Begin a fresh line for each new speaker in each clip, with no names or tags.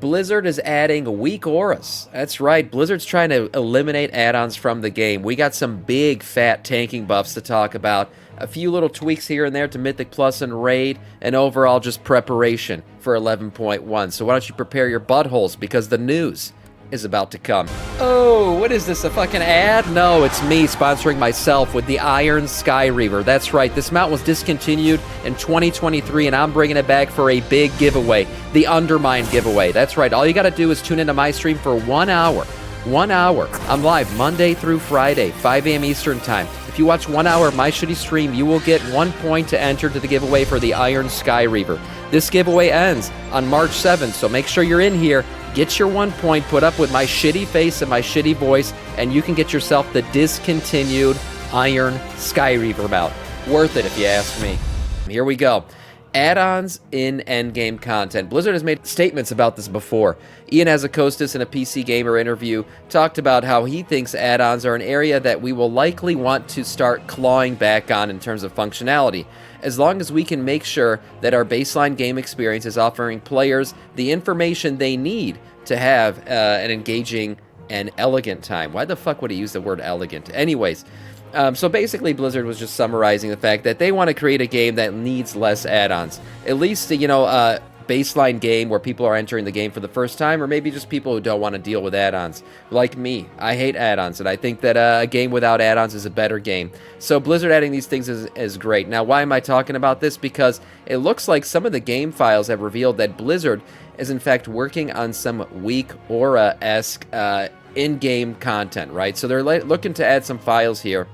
Blizzard is adding weak auras. That's right, Blizzard's trying to eliminate add-ons from the game. We got some big, fat tanking buffs to talk about. A few little tweaks here and there to Mythic Plus and Raid, and overall just preparation for 11.1. So why don't you prepare your buttholes, because the news is about to come. Oh, what is this, a fucking ad? No, it's me sponsoring myself with the Iron Sky Reaver. That's right, this mount was discontinued in 2023, and I'm bringing it back for a big giveaway, the Undermine giveaway. That's right, all you gotta do is tune into my stream for 1 hour. 1 hour. I'm live Monday through Friday, 5 a.m. Eastern Time. If you watch 1 hour of my shitty stream, you will get 1 point to enter to the giveaway for the Iron Sky Reaver. This giveaway ends on March 7th, so make sure you're in here. Get your 1 point, put up with my shitty face and my shitty voice, and you can get yourself the discontinued Iron Sky Reaver mount. Worth it if you ask me. Here we go. Add-ons in endgame content. Blizzard has made statements about this before. Ian Hazzikostas, in a PC Gamer interview, talked about how he thinks add-ons are an area that we will likely want to start clawing back on in terms of functionality, as long as we can make sure that our baseline game experience is offering players the information they need to have an engaging and elegant time. Why the fuck would he use the word elegant? Anyways, so basically Blizzard was just summarizing the fact that they want to create a game that needs less add-ons. At least, a baseline game where people are entering the game for the first time, or maybe just people who don't want to deal with add-ons. Like me, I hate add-ons, and I think that a game without add-ons is a better game. So Blizzard adding these things is great. Now, why am I talking about this? Because it looks like some of the game files have revealed that Blizzard is in fact working on some weak aura-esque in-game content, right? So they're looking to add some files here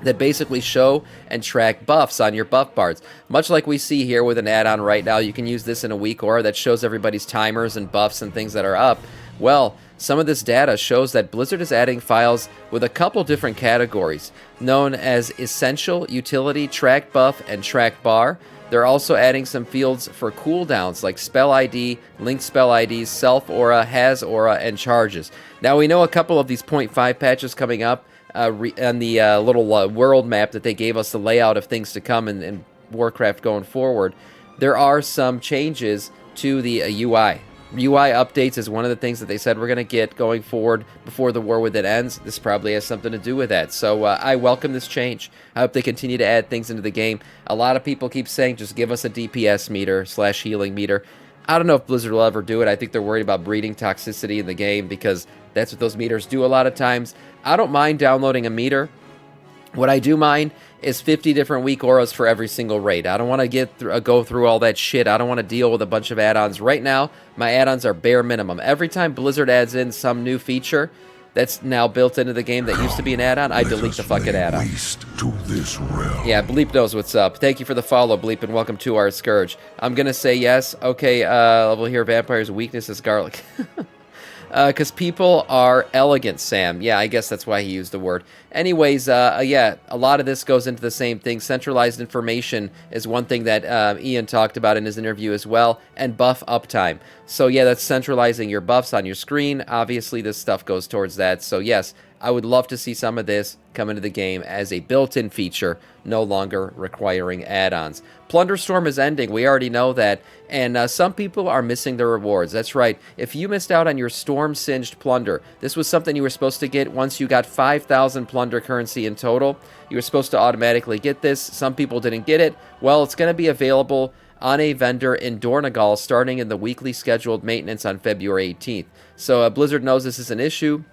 that basically show and track buffs on your buff bars. Much like we see here with an add-on right now, you can use this in a weak aura that shows everybody's timers and buffs and things that are up. Well, some of this data shows that Blizzard is adding files with a couple different categories, known as Essential, Utility, Track Buff, and Track Bar. They're also adding some fields for cooldowns like Spell ID, Linked Spell IDs, Self Aura, Has Aura, and Charges. Now, we know a couple of these 0.5 patches coming up on the little world map that they gave us, the layout of things to come in Warcraft going forward. There are some changes to the UI. UI updates is one of the things that they said we're going to get going forward before the War Within ends. This probably has something to do with that. So I welcome this change. I hope they continue to add things into the game. A lot of people keep saying just give us a DPS meter / healing meter. I don't know if Blizzard will ever do it. I think they're worried about breeding toxicity in the game because that's what those meters do a lot of times. I don't mind downloading a meter. What I do mind is 50 different weak auras for every single raid. I don't want to go through all that shit. I don't want to deal with a bunch of add-ons. Right now, my add-ons are bare minimum. Every time Blizzard adds in some new feature that's now built into the game that used to be an add-on, I delete the fucking add-on. Yeah, Bleep knows what's up. Thank you for the follow, Bleep, and welcome to our Scourge. I'm going to say yes. Okay, level here, Vampire's weakness is garlic. Because people are elegant, Sam. Yeah, I guess that's why he used the word. Anyways, yeah, a lot of this goes into the same thing. Centralized information is one thing that Ian talked about in his interview as well, and buff uptime. So yeah, that's centralizing your buffs on your screen. Obviously, this stuff goes towards that. So yes, I would love to see some of this come into the game as a built-in feature, no longer requiring add-ons. Plunderstorm is ending. We already know that. And some people are missing the rewards. That's right. If you missed out on your Storm-Singed Plunder, this was something you were supposed to get once you got 5,000 Plunder currency in total. You were supposed to automatically get this. Some people didn't get it. Well, it's going to be available on a vendor in Dornegal starting in the weekly scheduled maintenance on February 18th. So Blizzard knows this is an issue.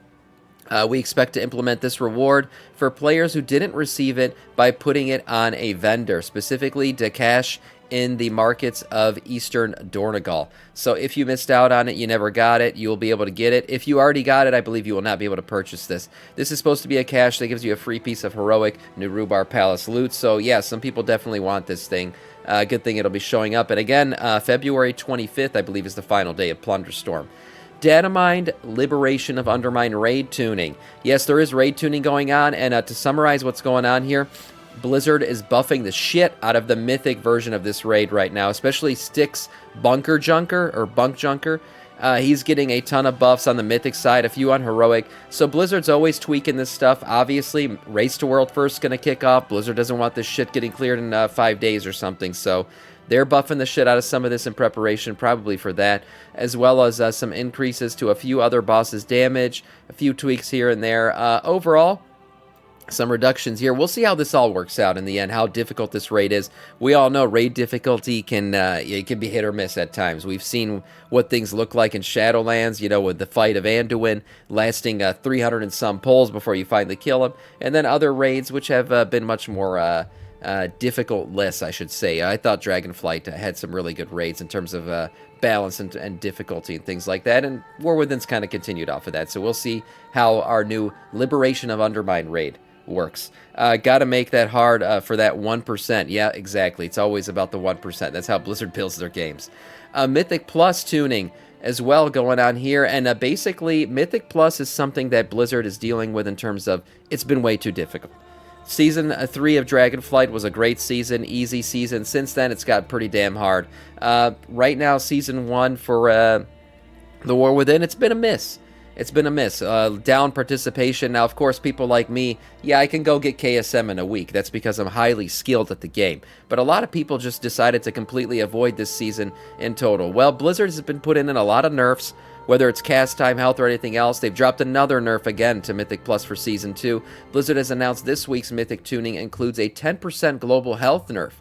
We expect to implement this reward for players who didn't receive it by putting it on a vendor, specifically Dakash in the markets of Eastern Dornegal. So if you missed out on it, you never got it, you will be able to get it. If you already got it, I believe you will not be able to purchase this. This is supposed to be a cache that gives you a free piece of heroic Nurubar Palace loot. So yeah, some people definitely want this thing. Good thing it'll be showing up. And again, February 25th, I believe, is the final day of Plunderstorm. Datamined Liberation of Undermine raid tuning. Yes, there is raid tuning going on, and to summarize what's going on here, Blizzard is buffing the shit out of the Mythic version of this raid right now, especially Styx Bunker Junker, or Bunk Junker. He's getting a ton of buffs on the Mythic side, a few on Heroic. So Blizzard's always tweaking this stuff. Obviously, Race to World First is going to kick off. Blizzard doesn't want this shit getting cleared in 5 days or something, so They're buffing the shit out of some of this in preparation, probably for that, as well as some increases to a few other bosses' damage, a few tweaks here and there. Overall, some reductions here. We'll see how this all works out in the end, how difficult this raid is. We all know raid difficulty it can be hit or miss at times. We've seen what things look like in Shadowlands, you know, with the fight of Anduin lasting 300 and some pulls before you finally kill him, and then other raids which have been much more difficult lists, I should say. I thought Dragonflight had some really good raids in terms of balance and difficulty and things like that, and War Within's kind of continued off of that, so we'll see how our new Liberation of Undermine raid works. Gotta make that hard for that 1%. Yeah, exactly. It's always about the 1%. That's how Blizzard builds their games. Mythic Plus tuning as well going on here, and basically Mythic Plus is something that Blizzard is dealing with in terms of it's been way too difficult. Season 3 of Dragonflight was a great season, easy season. Since then, it's got pretty damn hard. Right now, Season 1 for the War Within, it's been a miss. It's been a miss. Down participation. Now, of course, people like me, yeah, I can go get KSM in a week. That's because I'm highly skilled at the game. But a lot of people just decided to completely avoid this season in total. Well, Blizzard has been putting in a lot of nerfs, whether it's cast time, health, or anything else. They've dropped another nerf again to Mythic Plus for Season 2. Blizzard has announced this week's Mythic tuning includes a 10% global health nerf,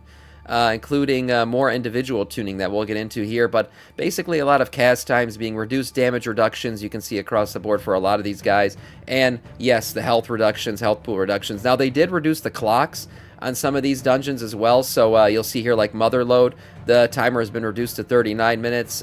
including more individual tuning that we'll get into here, but basically a lot of cast times being reduced, damage reductions you can see across the board for a lot of these guys, and yes, the health reductions, health pool reductions. Now, they did reduce the clocks on some of these dungeons as well, so you'll see here like Motherlode, the timer has been reduced to 39 minutes,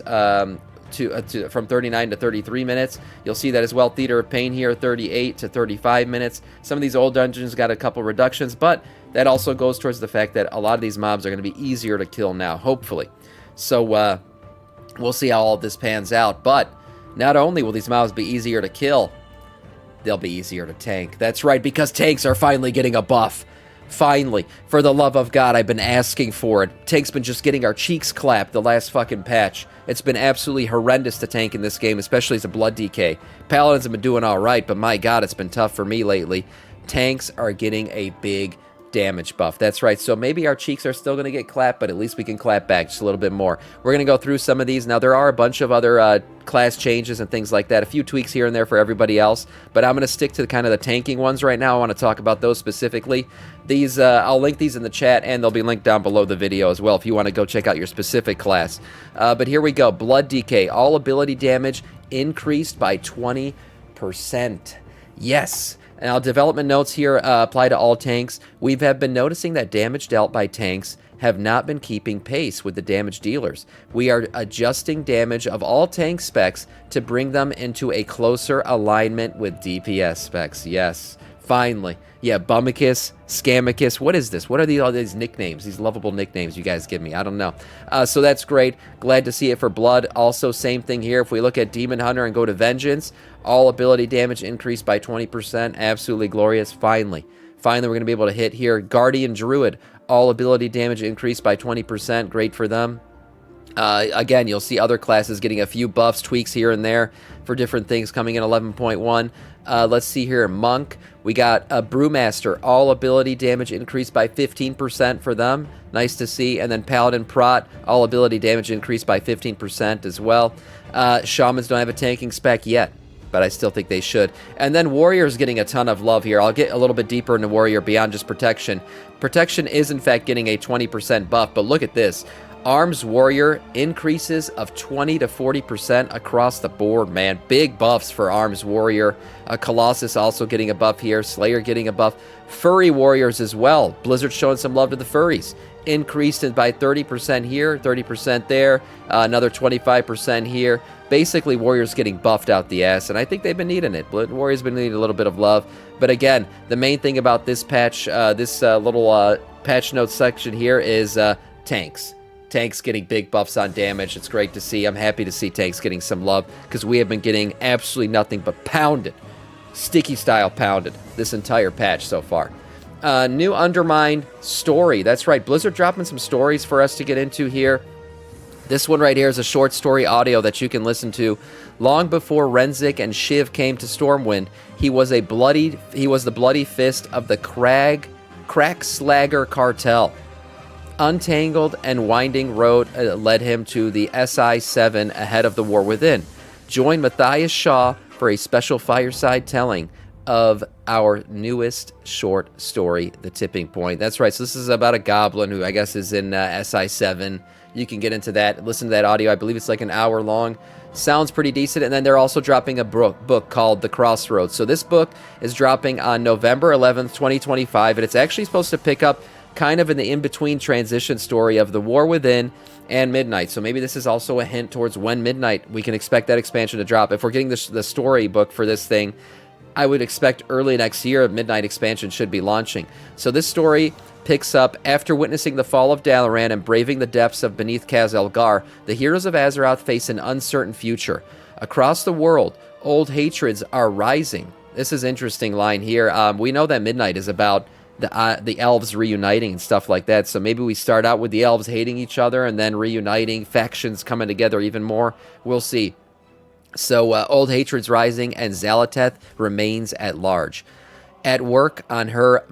from 39 to 33 minutes. You'll see that as well. Theater of Pain here, 38 to 35 minutes. Some of these old dungeons got a couple reductions, but that also goes towards the fact that a lot of these mobs are going to be easier to kill now, hopefully. So we'll see how all this pans out. But not only will these mobs be easier to kill, they'll be easier to tank. That's right, because tanks are finally getting a buff. Finally, for the love of God, I've been asking for it. Tank's been just getting our cheeks clapped the last fucking patch. It's been absolutely horrendous to tank in this game, especially as a blood DK. Paladins have been doing alright, but my God, it's been tough for me lately. Tanks are getting a big damage buff. That's right, so maybe our cheeks are still going to get clapped, but at least we can clap back just a little bit more. We're going to go through some of these. Now, there are a bunch of other class changes and things like that, a few tweaks here and there for everybody else, but I'm going to stick to kind of the tanking ones right now. I want to talk about those specifically. These, I'll link these in the chat, and they'll be linked down below the video as well if you want to go check out your specific class. But here we go. Blood DK. All ability damage increased by 20%. Yes. Now, development notes here apply to all tanks. We have been noticing that damage dealt by tanks have not been keeping pace with the damage dealers. We are adjusting damage of all tank specs to bring them into a closer alignment with DPS specs. Yes, finally. Yeah, Bumicus, Scammicus, what is this? What are all these nicknames, these lovable nicknames you guys give me? I don't know. So that's great. Glad to see it for Blood. Also, same thing here. If we look at Demon Hunter and go to Vengeance, all ability damage increased by 20%. Absolutely glorious. Finally, we're going to be able to hit here. Guardian Druid, all ability damage increased by 20%. Great for them. Again, you'll see other classes getting a few buffs, tweaks here and there for different things coming in 11.1. Let's see here. Monk, we got a Brewmaster, all ability damage increased by 15% for them. Nice to see. And then Paladin Prot, all ability damage increased by 15% as well. Shamans don't have a tanking spec yet, but I still think they should. And then Warrior's getting a ton of love here. I'll get a little bit deeper into Warrior beyond just Protection. Protection is, in fact, getting a 20% buff, but look at this. Arms Warrior increases of 20 to 40% across the board, man. Big buffs for Arms Warrior. Colossus also getting a buff here. Slayer getting a buff. Furry Warriors as well. Blizzard showing some love to the furries. Increased it by 30% here, 30% there, another 25% here. Basically, Warriors getting buffed out the ass, and I think they've been needing it. Warriors been needing a little bit of love. But again, the main thing about this patch, this little patch notes section here is tanks. Tanks getting big buffs on damage. It's great to see. I'm happy to see tanks getting some love because we have been getting absolutely nothing but pounded, sticky style pounded this entire patch so far. New Undermine story. That's right. Blizzard dropping some stories for us to get into here. This one right here is a short story audio that you can listen to. Long before Renzik and Shiv came to Stormwind, he was the bloody fist of the Crackslagger cartel. untangled and winding road led him to the SI-7 ahead of the War Within. Join Matthias Shaw for a special fireside telling of our newest short story, The Tipping Point. That's right, so this is about a goblin who I guess is in SI-7. You can get into that, listen to that audio. I believe it's like an hour long. Sounds pretty decent. And then they're also dropping a book called The Crossroads. So this book is dropping on November 11th, 2025, and it's actually supposed to pick up kind of in the in-between transition story of The War Within and Midnight. So maybe this is also a hint towards when Midnight we can expect that expansion to drop. If we're getting the story book for this thing, I would expect early next year Midnight expansion should be launching. So this story picks up after witnessing the fall of Dalaran and braving the depths of beneath Khaz-Elgar. The heroes of Azeroth face an uncertain future. Across the world, old hatreds are rising. This is an interesting line here. We know that Midnight is about the elves reuniting and stuff like that. So maybe we start out with the elves hating each other and then reuniting, factions coming together even more. We'll see. So old hatreds rising and Zalateth remains at large. At work on her,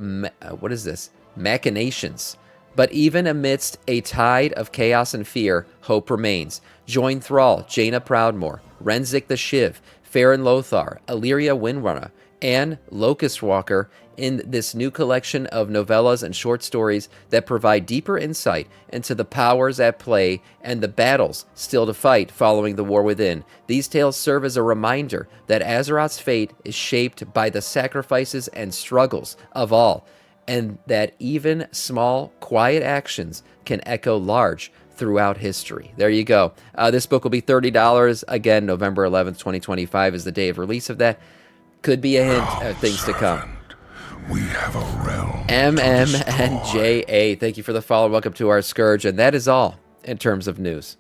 machinations. But even amidst a tide of chaos and fear, hope remains. Join Thrall, Jaina Proudmoore, Renzik the Shiv, Farron Lothar, Illyria Windrunner, and Locust Walker in this new collection of novellas and short stories that provide deeper insight into the powers at play and the battles still to fight following the War Within. These tales serve as a reminder that Azeroth's fate is shaped by the sacrifices and struggles of all, and that even small, quiet actions can echo large throughout history. There you go. This book will be $30. Again, November 11th, 2025 is the day of release of that. Could be a hint of things to come.
We have a realm.
MMNJA, thank you for the follow. Welcome to our Scourge. And that is all in terms of news.